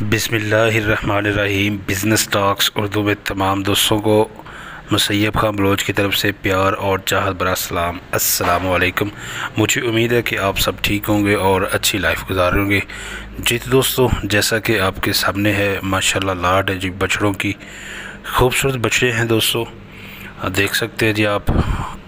बिस्मिल्लाहिर्रहमानिर्रहीम। Business talks Urdu में तमाम दोस्तों को मुसैयब खान बलोच की तरफ से प्यार और चाहत भरा सलाम। अस्सलाम वालेकुम। मुझे उम्मीद है कि आप सब ठीक होंगे और अच्छी लाइफ गुजार होंगे। जी तो दोस्तों, जैसा कि आपके सामने है माशाल्लाह लाट है जी, बछड़ों की खूबसूरत बछड़े हैं दोस्तों। देख सकते हैं जी आप,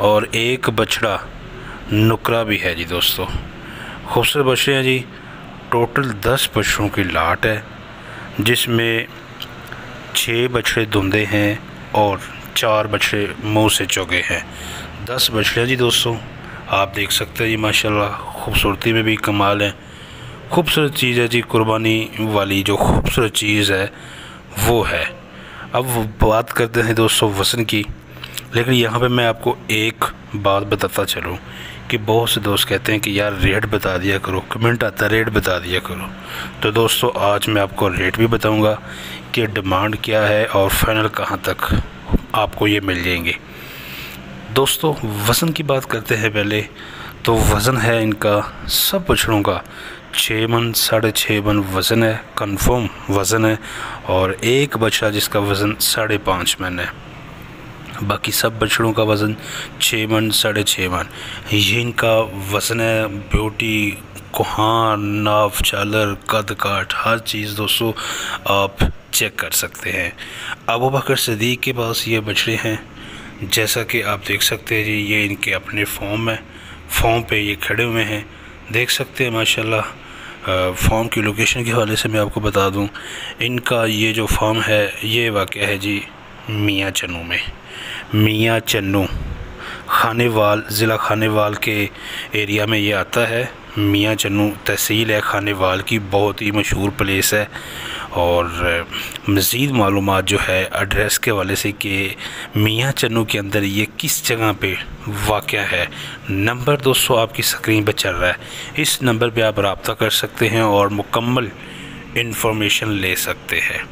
और एक बछड़ा नकरा भी है जी दोस्तों। खूबसूरत बछड़े हैं जी। टोटल 10 बछड़ों की लाट है, जिसमें 6 बछड़े धुंधे हैं और 4 बछड़े मुंह से चौगे हैं। 10 बछड़े जी दोस्तों, आप देख सकते हैं जी माशाल्लाह, खूबसूरती में भी कमाल है। खूबसूरत चीज़ है जी, कुर्बानी वाली जो खूबसूरत चीज़ है वो है। अब बात करते हैं दोस्तों वज़न की, लेकिन यहाँ पे मैं आपको एक बात बताता चलूँ कि बहुत से दोस्त कहते हैं कि यार रेट बता दिया करो, कमेंट आता है रेट बता दिया करो। तो दोस्तों आज मैं आपको रेट भी बताऊंगा कि डिमांड क्या है और फाइनल कहाँ तक आपको ये मिल जाएंगे। दोस्तों वज़न की बात करते हैं पहले। तो वज़न है इनका सब बछड़ों का 6 मन 6.5 मन वज़न है, कंफर्म वज़न है। और एक बछड़ा जिसका वज़न 5.5 मन है। बाकी सब बछड़ों का वज़न 6 मन 6.5 मन ये इनका वज़न है। ब्यूटी, कुहान, नाफ, चालर, कद काठ, हर चीज़ दोस्तों आप चेक कर सकते हैं। अबू बकर सिद्दीक़ के पास ये बछड़े हैं, जैसा कि आप देख सकते हैं जी। ये इनके अपने फॉर्म है, फॉर्म पे ये खड़े हुए हैं, देख सकते हैं माशाल्लाह। फॉर्म की लोकेशन के हवाले से मैं आपको बता दूं, इनका ये जो फॉर्म है ये वाक़या है जी मियाँ चन्नू में। मियाँ चन्नू खानेवाल, ज़िला खानेवाल के एरिया में ये आता है। मियाँ चन्नू तहसील है खानेवाल की, बहुत ही मशहूर प्लेस है। और मज़ीद मालूमात जो है एड्रेस के हवाले से कि मियाँ चन्नू के अंदर ये किस जगह पे वाक़या है, नंबर दोस्तों आपकी स्क्रीन पर चल रहा है। इस नंबर पे आप रब्ता कर सकते हैं और मुकम्मल इन्फॉर्मेशन ले सकते हैं।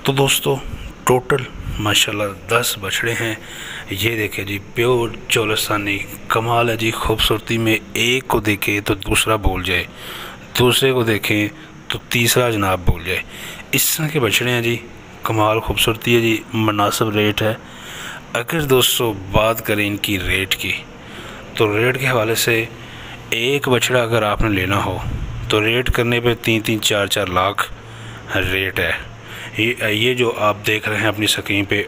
तो दोस्तों टोटल माशाल्लाह 10 बछड़े हैं। ये देखें जी, प्योर चौलस्तानी, कमाल है जी खूबसूरती में। एक को देखें तो दूसरा भूल जाए, दूसरे को देखें तो तीसरा जनाब भूल जाए। इस तरह के बछड़े हैं जी, कमाल खूबसूरती है जी, मुनासिब रेट है। अगर दोस्तों बात करें इनकी रेट की, तो रेट के हवाले से एक बछड़ा अगर आपने लेना हो तो रेट करने पे 3-3, 4-4 लाख रेट है। ये जो आप देख रहे हैं अपनी स्क्रीन पे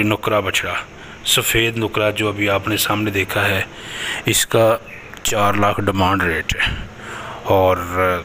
नकरा बछड़ा, सफ़ेद नकरा जो अभी आपने सामने देखा है, इसका 4 लाख डिमांड रेट है। और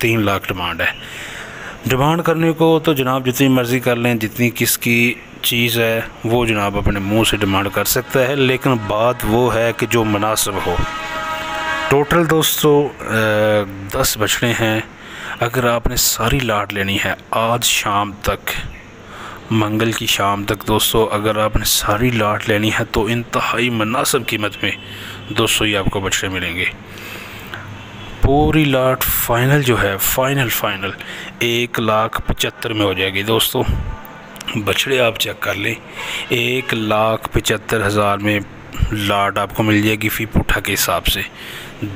3 लाख डिमांड है। डिमांड करने को तो जनाब जितनी मर्ज़ी कर लें, जितनी किसकी चीज़ है वो जनाब अपने मुंह से डिमांड कर सकता है, लेकिन बात वो है कि जो मुनासिब हो। टोटल दोस्तों 10 बछड़े हैं। अगर आपने सारी लाट लेनी है आज शाम तक, मंगल की शाम तक दोस्तों, अगर आपने सारी लाट लेनी है तो इंतहाई मुनासिब कीमत में दोस्तों ये आपको बछड़े मिलेंगे। पूरी लाट फाइनल जो है, फाइनल 1,75,000 में हो जाएगी दोस्तों। बछड़े आप चेक कर लें, 1,75,000 में लाट आपको मिल जाएगी फ़ी पुठा के हिसाब से।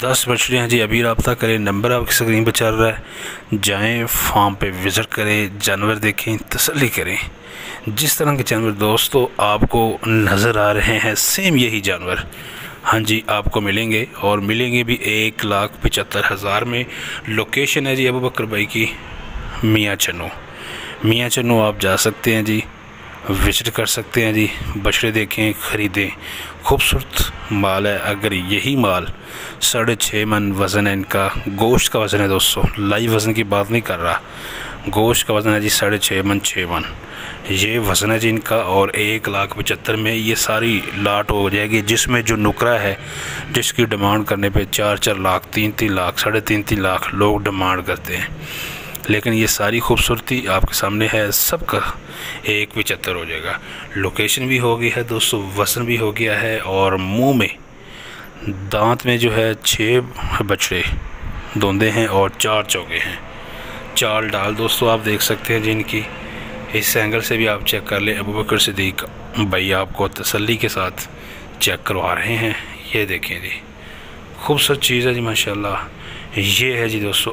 10 बछड़े हैं जी। अभी रब्ता करें, नंबर आपकी स्क्रीन पर चल रहा है। जाएं फार्म पे विज़िट करें, जानवर देखें, तसल्ली करें। जिस तरह के जानवर दोस्तों आपको नज़र आ रहे हैं, सेम यही जानवर हाँ जी आपको मिलेंगे, और मिलेंगे भी 1,75,000 में। लोकेशन है जी अबू बकर भाई की मियाँ चन्नू। मियाँ चन्नू आप जा सकते हैं जी, विजिट कर सकते हैं जी। बछड़े देखें, ख़रीदें, खूबसूरत माल है। अगर यही माल 6.5 मन वज़न है इनका, गोश्त का वज़न है दोस्तों, लाइव वज़न की बात नहीं कर रहा, गोश्त का वज़न है जी 6.5 मन 6 मन ये वज़न है जी इनका। और 1,75,000 में ये सारी लाट हो जाएगी, जिसमें जो नकरा है जिसकी डिमांड करने पे 4-4 लाख, 3-3 लाख, 3.5 लाख लोग डिमांड करते हैं। लेकिन ये सारी खूबसूरती आपके सामने है, सबका 1,75,000 हो जाएगा। लोकेशन भी हो गई है दोस्तों, वज़न भी हो गया है, और मुंह में दांत में जो है 6 बछड़े धुंधे हैं और 4 चौगे हैं। चाल डाल दोस्तों आप देख सकते हैं जिनकी, इस एंगल से भी आप चेक कर लें। अबू बकर सिद्दीक़ भाई आपको तसल्ली के साथ चेक करवा रहे हैं। ये देखें जी, खूबसूरत चीज़ है जी माशाल्लाह। ये है जी दोस्तों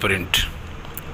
प्रिंट,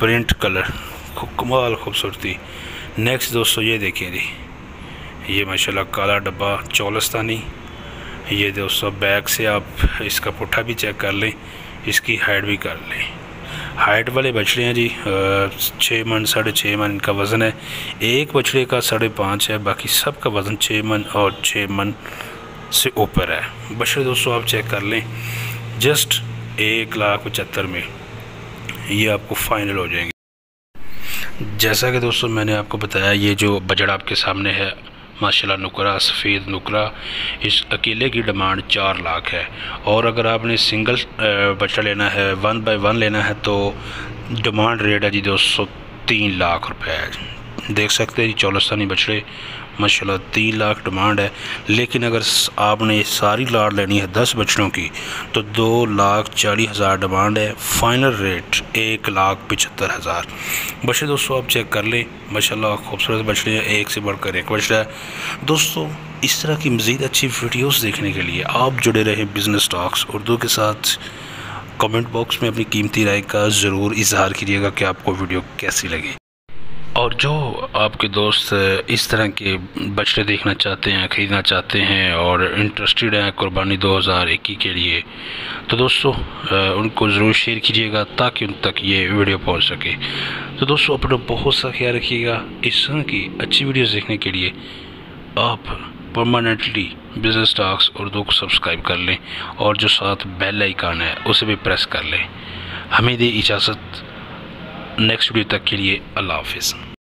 प्रिंट कलर, कमाल खूबसूरती। नेक्स्ट दोस्तों ये देखिए जी, ये माशाल्लाह काला डब्बा चौलस्तानी। ये दोस्तों बैक से आप इसका पुट्ठा भी चेक कर लें, इसकी हाइट भी कर लें। हाइट वाले बछड़े हैं जी, 6 मन 6.5 मन इनका वज़न है। एक बछड़े का 5.5 है, बाकी सब का वज़न 6 मन और 6 मन से ऊपर है। बछड़े दोस्तों आप चेक कर लें, जस्ट 1,75,000 में ये आपको फाइनल हो जाएंगे। जैसा कि दोस्तों मैंने आपको बताया, ये जो बछड़ा आपके सामने है माशाल्लाह नुकरा, सफ़ेद नुकरा, इस अकेले की डिमांड 4 लाख है। और अगर आपने सिंगल बछड़ा लेना है, 1 बाय 1 लेना है, तो डिमांड रेट है जी दोस्तों 3 लाख रुपए है। देख सकते हैं जी चौलस्तानी बछड़े माशाल्लाह 3 लाख डिमांड है। लेकिन अगर आपने सारी लाट लेनी है 10 बछड़ों की तो 2,40,000 डिमांड है। Final rate 1,75,000। बछड़े दोस्तों आप चेक कर लें, माशाल्लाह खूबसूरत बछड़े हैं, एक से बढ़कर एक बछड़ा है। दोस्तों इस तरह की मज़ीद अच्छी वीडियोस देखने के लिए आप जुड़े रहें बिज़नेस टॉक्स उर्दू के साथ। कमेंट बॉक्स में अपनी कीमती राय का ज़रूर इजहार कीजिएगा कि आपको वीडियो कैसी लगी। और जो आपके दोस्त इस तरह के बछड़े देखना चाहते हैं, ख़रीदना चाहते हैं और इंटरेस्टेड हैं कुर्बानी 2021 के लिए, तो दोस्तों उनको ज़रूर शेयर कीजिएगा ताकि उन तक ये वीडियो पहुंच सके। तो दोस्तों अपना बहुत सा ख्याल रखिएगा। इस तरह की अच्छी वीडियोस देखने के लिए आप परमानेंटली बिज़नेस टॉक्स उर्दू को सब्सक्राइब कर लें और जो साथ बेल आइकन है उसे भी प्रेस कर लें। हमें दे इजाज़त, नेक्स्ट वीडियो तक के लिए अल्लाह हाफ़िज़।